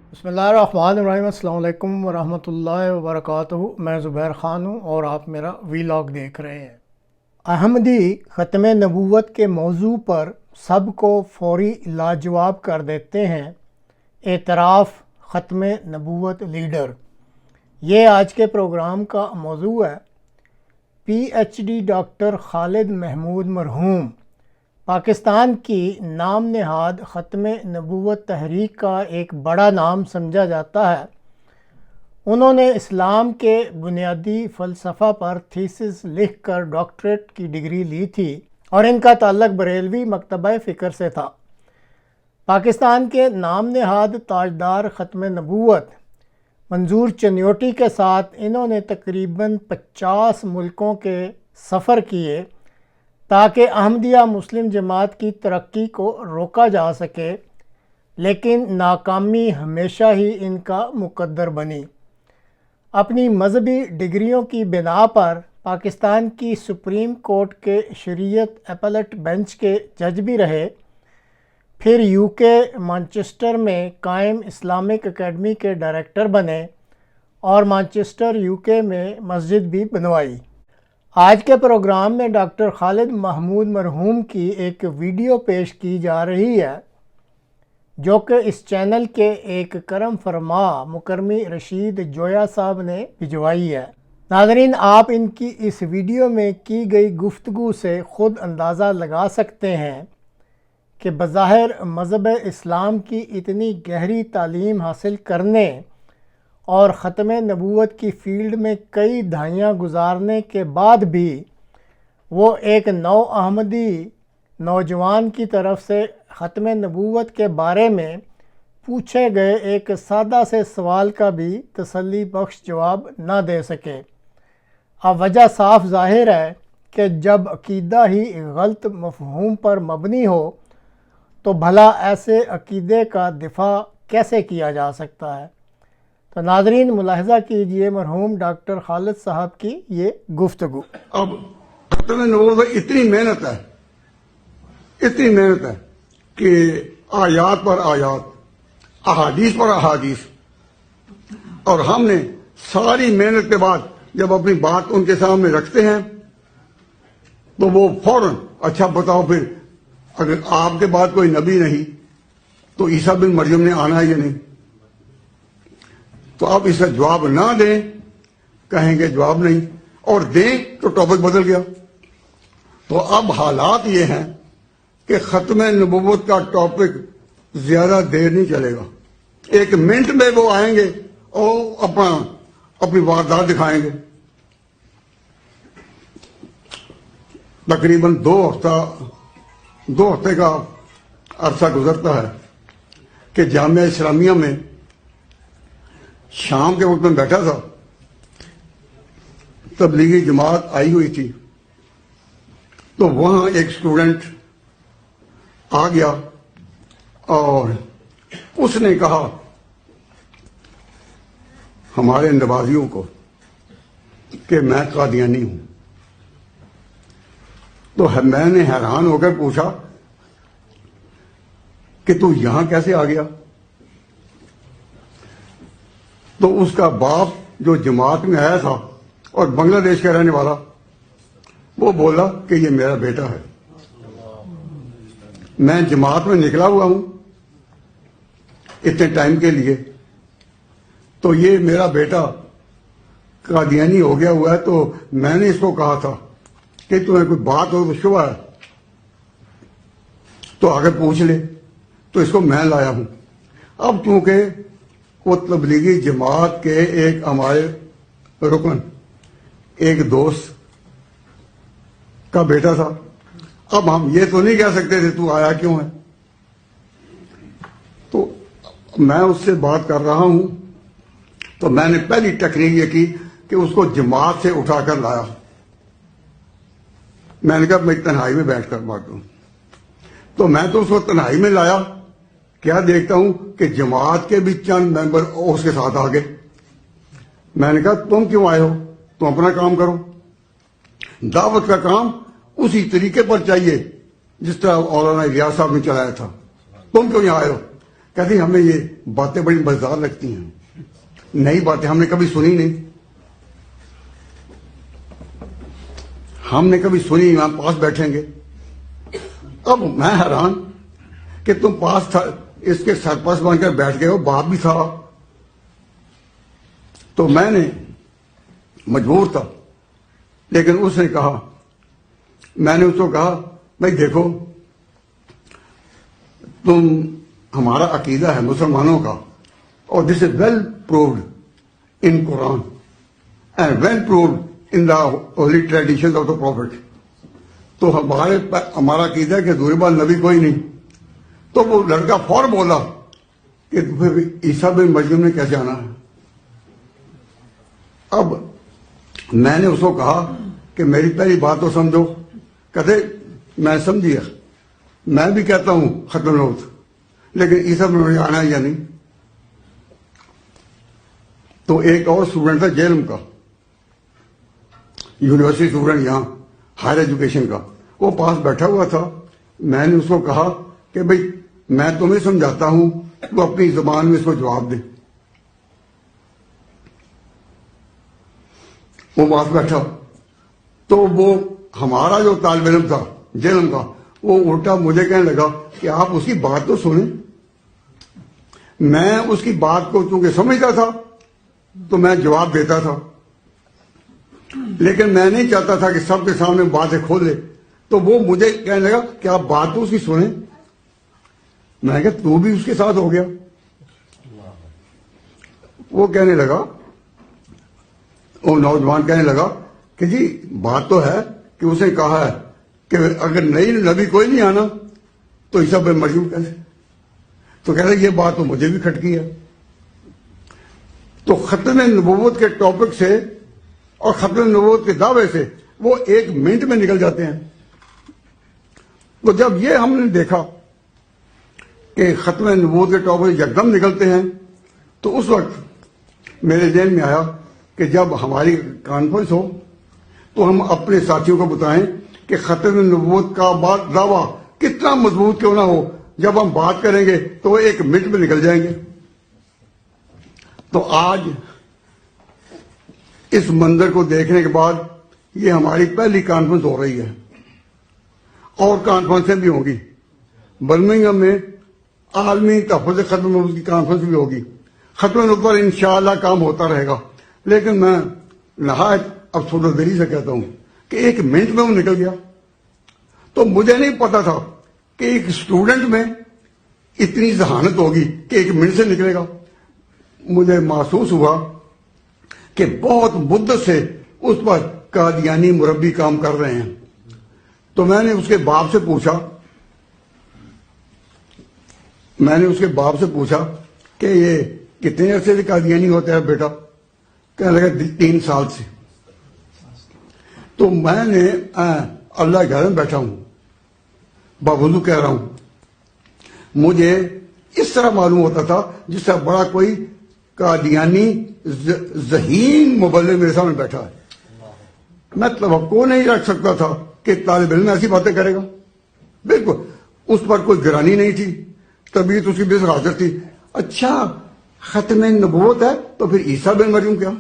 बिस्मिल्लाहिर्रहमानिर्रहीम। अस्सलाम वालेकुम वरहमतुल्लाहि वबरकातुहू। मैं ज़ुबैर ख़ान हूँ और आप मेरा वीलॉग देख रहे हैं। अहमदी ख़त्म नबूवत के मौजू पर सबको फ़ौरी लाजवाब कर देते हैं। एतराफ़ ख़त्म नबूवत लीडर, ये आज के प्रोग्राम का मौजू है। PhD डॉक्टर खालिद महमूद मरहूम पाकिस्तान की नाम नहाद ख़त्म नबूवत तहरीक का एक बड़ा नाम समझा जाता है। उन्होंने इस्लाम के बुनियादी फ़लसफ़ा पर थीसिस लिख कर डॉक्टरेट की डिग्री ली थी और इनका ताल्लुक़ बरेलवी मकतबा फ़िक्र से था। पाकिस्तान के नाम नहाद ताजदार ख़त्म नबूवत मंजूर चन्योटी के साथ इन्होंने तकरीबन 50 मुल्कों के सफ़र किए ताकि अहमदिया मुस्लिम जमात की तरक्की को रोका जा सके, लेकिन नाकामी हमेशा ही इनका मुकद्दर बनी। अपनी मजहबी डिग्रियों की बिना पर पाकिस्तान की सुप्रीम कोर्ट के शरीयत अपीलेट बेंच के जज भी रहे। फिर UK मैनचेस्टर में कायम इस्लामिक एकेडमी के डायरेक्टर बने और मैनचेस्टर UK में मस्जिद भी बनवाई। आज के प्रोग्राम में डॉक्टर खालिद महमूद मरहूम की एक वीडियो पेश की जा रही है, जो कि इस चैनल के एक करम फरमा मुकरमी रशीद जोया साहब ने भिजवाई है। नाज़रीन, आप इनकी इस वीडियो में की गई गुफ्तगू से ख़ुद अंदाज़ा लगा सकते हैं कि बज़ाहिर मज़हब इस्लाम की इतनी गहरी तालीम हासिल करने और ख़त्म नबूवत की फ़ील्ड में कई दहाइयाँ गुजारने के बाद भी वो एक नौ अहमदी नौजवान की तरफ से ख़त्म नबूवत के बारे में पूछे गए एक सादा से सवाल का भी तसल्ली बख्श जवाब न दे सके। अब वजह साफ ज़ाहिर है कि जब अक़ीदा ही गलत मफ़हूम पर मबनी हो तो भला ऐसे अक़ीदे का दिफा कैसे किया जा सकता है। तो नाज़रीन, मुलाहिज़ा कीजिए मरहूम डॉक्टर खालिद साहब की ये गुफ्तगू। अब ख़त्म नबूवत में इतनी मेहनत है कि आयात पर आयात, अहादीस पर अहादीस, और हमने सारी मेहनत के बाद जब अपनी बात उनके सामने रखते हैं तो वो फौरन, अच्छा बताओ फिर अगर आपके बाद कोई नबी नहीं तो ईसा बिन मरियम ने आना है या नहीं? तो आप इसका जवाब ना दें, कहेंगे जवाब नहीं, और दें तो टॉपिक बदल गया। तो अब हालात ये हैं कि ख़त्म नबूवत का टॉपिक ज्यादा देर नहीं चलेगा। 1 मिनट में वो आएंगे और अपनी वारदात दिखाएंगे। तकरीबन 2 हफ्ते का अरसा गुजरता है कि जामिया इस्लामिया में शाम के वक्त में बैठा था, तबलीगी जमात आई हुई थी, तो वहां एक स्टूडेंट आ गया और उसने कहा हमारे नवाजियों को कि मैं कादियानी हूं। तो मैंने हैरान होकर पूछा कि तू यहां कैसे आ गया? तो उसका बाप जो जमात में आया था और बांग्लादेश का रहने वाला, वो बोला कि ये मेरा बेटा है, मैं जमात में निकला हुआ हूं इतने टाइम के लिए, तो ये मेरा बेटा कादियानी हो गया हुआ है। तो मैंने इसको कहा था कि तुम्हें कोई बात हो तो शुबा है तो आगे पूछ ले, तो इसको मैं लाया हूं। अब क्योंकि वो तबलीगी जमात के एक हमारे रुकन, एक दोस्त का बेटा था, अब हम ये तो नहीं कह सकते थे तू आया क्यों है। तो मैं उससे बात कर रहा हूं तो मैंने पहली टेक्निक ये की कि उसको जमात से उठाकर लाया। मैंने कहा मैं तन्हाई में बैठकर बात करूं, तो मैं तो उसको तन्हाई में लाया, क्या देखता हूं कि जमात के भी चंद मेंबर उसके साथ आ गए। मैंने कहा तुम क्यों आए हो, तुम अपना काम करो। दावत का काम उसी तरीके पर चाहिए जिस तरह मौलाना इलियास साहब ने चलाया था। तुम क्यों यहाँ आए हो? کہتے ہیں ہمیں یہ باتیں بڑی مزیدار لگتی ہیں، نئی باتیں ہم نے کبھی سنی نہیں، ہم نے کبھی سنی، یہاں پاس بیٹھیں گے۔ اب میں حیران کہ تم پاس تھا اس کے سرپرست بن کر بیٹھ گئے ہو، باپ بھی تھا، تو میں نے مجبور تھا، لیکن اس نے کہا، میں نے اس کو کہا بھائی دیکھو تم، ہمارا عقیدہ ہے مسلمانوں کا، اور this is well proved in Quran and well proved in the holy tradition of the prophet, تو ہمارا عقیدہ ہے کہ دوسرے بعد نبی کوئی نہیں۔ تو وہ لڑکا فوراً بولا کہ پھر عیسیٰ بن مریم نے کیسے آنا ہے؟ اب میں نے اس کو کہا کہ میری پہلی بات تو سمجھو، کہتے میں سمجھیا، میں بھی کہتا ہوں ختم نبوت، لیکن عیسیٰ بن مریم آنا ہے یا نہیں؟ تو ایک اور اسٹوڈنٹ تھا جیلم کا، یونیورسٹی اسٹوڈنٹ یہاں ہائر ایجوکیشن کا، وہ پاس بیٹھا ہوا تھا۔ میں نے اس کو کہا کہ بھئی میں تمہیں سمجھاتا ہوں، تو اپنی زبان میں اس کو جواب دے۔ وہ پاس بیٹھا، تو وہ ہمارا جو طالب علم تھا جیلم کا، وہ الٹا مجھے کہنے لگا کہ آپ اس کی بات تو سنیں۔ میں اس کی بات کو چونکہ سمجھتا تھا تو میں جواب دیتا تھا، لیکن میں نہیں چاہتا تھا کہ سب کے سامنے باتیں کھولے، تو وہ مجھے کہنے لگا کہ آپ بات تو اس کی سنیں۔ میں نے کہا تو بھی اس کے ساتھ ہو گیا؟ وہ کہنے لگا، وہ نوجوان کہنے لگا کہ جی بات تو ہے کہ اس نے کہا ہے کہ اگر نئی نبی کوئی نہیں آنا تو عیسیٰ بن مریم کیسے؟ تو کہہ رہے یہ بات تو مجھے بھی کھٹکی ہے۔ تو ختم نبوت کے ٹاپک سے اور ختم نبوت کے دعوے سے وہ 1 منٹ میں نکل جاتے ہیں۔ تو جب یہ ہم نے دیکھا کہ ختم نبوت کے ٹاپک یکدم نکلتے ہیں، تو اس وقت میرے ذہن میں آیا کہ جب ہماری کانفرنس ہو تو ہم اپنے ساتھیوں کو بتائیں کہ ختم نبوت کا دعویٰ کتنا مضبوط کیوں نہ ہو، جب ہم بات کریں گے تو وہ 1 منٹ میں نکل جائیں گے۔ تو آج اس منظر کو دیکھنے کے بعد یہ ہماری پہلی کانفرنس ہو رہی ہے، اور کانفرنسیں بھی ہوں گی۔ برمنگھم میں عالمی تحفظ ختم نبوت کی کانفرنس بھی ہوگی۔ ختم نبوت پر انشاءاللہ کام ہوتا رہے گا، لیکن میں نہایت افسردہ دلی سے کہتا ہوں کہ 1 منٹ میں وہ نکل گیا۔ تو مجھے نہیں پتا تھا کہ ایک اسٹوڈنٹ میں اتنی ذہانت ہوگی کہ 1 منٹ سے نکلے گا۔ مجھے محسوس ہوا کہ بہت مدت سے اس پر قادیانی مربی کام کر رہے ہیں۔ تو میں نے اس کے باپ سے پوچھا کہ یہ کتنے عرصے سے قادیانی ہوتا ہے بیٹا؟ کہنے لگا 3 سال سے۔ تو میں نے اللہ کے گھر میں بیٹھا ہوں، باوضو کہہ رہا ہوں، مجھے اس طرح معلوم ہوتا تھا جس سے بڑا کوئی قادیانی ذہین مبلغ میرے سامنے بیٹھا ہے۔ میں توقع نہیں رکھ سکتا تھا کہ طالب علم ایسی باتیں کرے گا۔ بالکل اس پر کوئی گرانی نہیں تھی، طبیعت اس کی بے حاضر تھی۔ اچھا ختم نبوت ہے تو پھر عیسیٰ بن مریم کیا؟